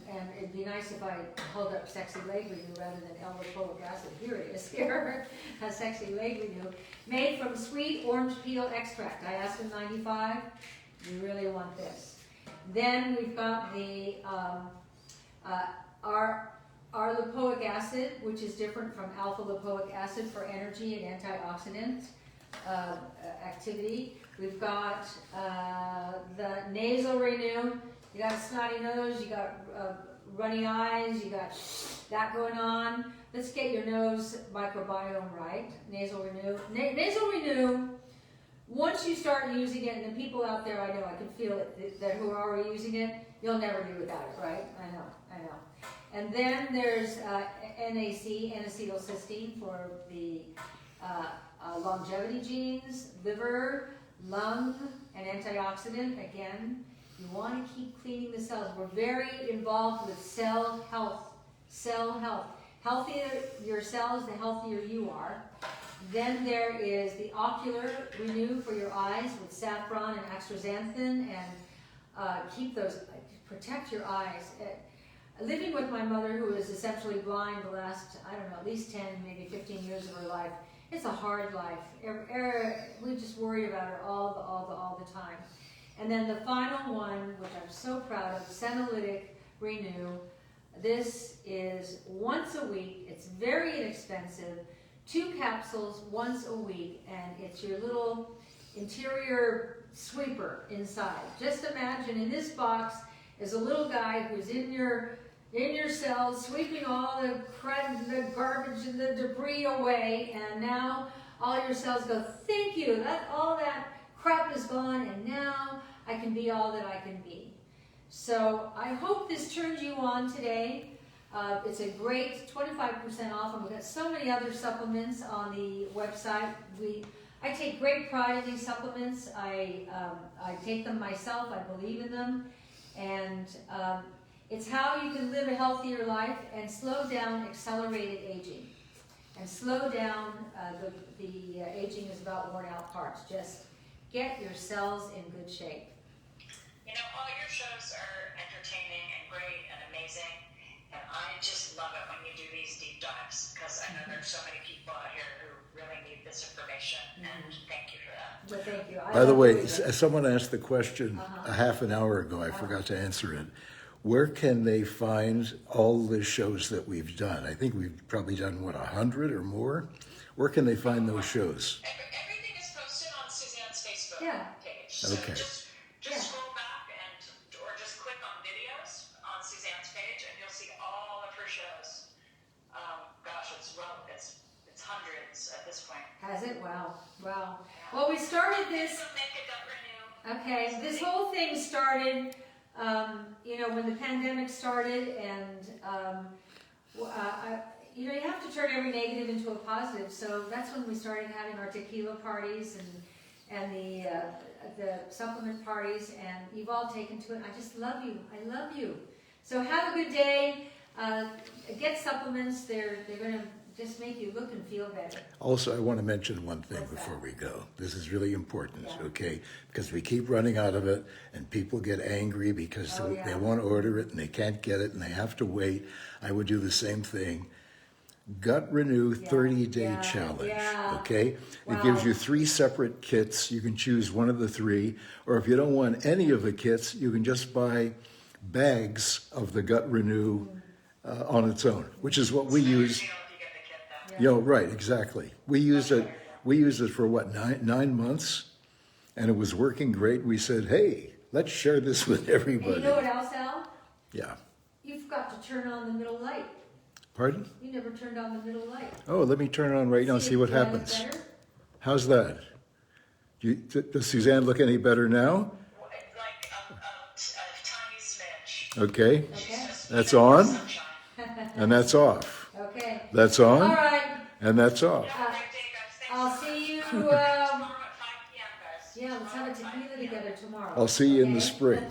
Speaker 2: and it'd be nice if I held up Sexy Leg Renew rather than L-lipoic acid. Here it is, here, a Sexy Leg Renew, made from sweet orange peel extract. I asked him 95, you really want this. Then we've got the our lipoic acid, which is different from alpha lipoic acid for energy and antioxidant activity. We've got the Nasal Renew. You got a snotty nose, you got runny eyes, you got that going on. Let's get your nose microbiome right. Nasal Renew. Nasal Renew, once you start using it, and the people out there, I know, I can feel it, that who are already using it, you'll never be without it, right? I know. And then there's NAC, N-acetylcysteine, for the longevity genes, liver, lung, and antioxidant. Again, you want to keep cleaning the cells. We're very involved with cell health. Cell health. Healthier your cells, the healthier you are. Then there is the Ocular Renew for your eyes with saffron and astaxanthin, and keep those, protect your eyes. Living with my mother, who is essentially blind the last, I don't know, at least 10, maybe 15 years of her life, it's a hard life. We just worry about her all the time. And then the final one, which I'm so proud of, Senolytic Renew. This is once a week. It's very inexpensive. 2 capsules once a week, and it's your little interior sweeper inside. Just imagine in this box is a little guy who's in your cells, sweeping all the crud, the garbage, and the debris away, and now all your cells go, thank you, all that crap is gone, and now I can be all that I can be. So I hope this turns you on today. It's a great 25% off, and we've got so many other supplements on the website. I take great pride in these supplements. I take them myself. I believe in them, and it's how you can live a healthier life and slow down accelerated aging. And slow down, the aging is about worn out parts. Just get your cells in good shape.
Speaker 3: You know, all your shows are entertaining and great and amazing, and I just love it when you do these deep dives, because I know there's so many people out here who really need this information, and thank you for that.
Speaker 2: Well, thank you.
Speaker 1: By the way, someone asked the question a half an hour ago. I forgot to answer it. Where can they find all the shows that we've done? I think we've probably done, 100 or more? Where can they find those shows?
Speaker 3: Everything is posted on Suzanne's Facebook page. So
Speaker 1: Okay.
Speaker 3: Just scroll back or just click on videos on Suzanne's page, and you'll see all of her shows. Gosh, it's hundreds at this point.
Speaker 2: Has it? Wow. Well, we started this.
Speaker 3: Make a gut renew.
Speaker 2: Okay, this whole thing started, when the pandemic started, and you have to turn every negative into a positive. So that's when we started having our tequila parties and the supplement parties, and you've all taken to it. I just love you. I love you. So have a good day. Get supplements. They're going to just make you look and feel better.
Speaker 1: Also, I want to mention one thing
Speaker 2: What's
Speaker 1: before
Speaker 2: that?
Speaker 1: we go. This is really important,
Speaker 2: Yeah.
Speaker 1: okay? Because we keep running out of it, and people get angry because
Speaker 2: Oh, yeah.
Speaker 1: they want to order it and they can't get it and they have to wait. I would do the same thing. Gut Renew 30-day
Speaker 2: yeah,
Speaker 1: challenge,
Speaker 2: yeah.
Speaker 1: okay?
Speaker 2: Wow.
Speaker 1: It gives you 3 separate kits. You can choose one of the 3, or if you don't want any of the kits, you can just buy bags of the Gut Renew on its own, which is what we use.
Speaker 3: Deal if you get the kit, though.
Speaker 2: Yeah.
Speaker 1: You know, right, exactly. We used it. We used it for what, 9 months, and it was working great. We said, "Hey, let's share this with
Speaker 2: And
Speaker 1: everybody."
Speaker 2: you know what else, Al?
Speaker 1: Yeah.
Speaker 2: You forgot to turn on the middle light.
Speaker 1: Pardon?
Speaker 2: You never turned on the middle light.
Speaker 1: Oh, let me turn it on right now and see what
Speaker 2: if you like it
Speaker 1: happens.
Speaker 2: better.
Speaker 1: How's that? Does Suzanne look any better now?
Speaker 3: Like a tiny smidge.
Speaker 1: Okay,
Speaker 2: Okay.
Speaker 1: that's on,
Speaker 3: Sunshine.
Speaker 1: and that's off.
Speaker 2: Okay.
Speaker 1: That's
Speaker 2: All
Speaker 1: on,
Speaker 2: right.
Speaker 1: and that's off.
Speaker 3: Have a great day, guys. Thanks
Speaker 2: I'll
Speaker 3: so
Speaker 2: see you.
Speaker 3: much. Tomorrow at 5 p.m., guys.
Speaker 2: Yeah, let's have a
Speaker 3: Tomorrow at 5
Speaker 2: tequila
Speaker 3: p.m.
Speaker 2: together tomorrow.
Speaker 1: I'll see you in the
Speaker 2: okay?
Speaker 1: spring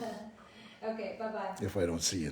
Speaker 2: Okay. Bye bye.
Speaker 1: if I don't see you.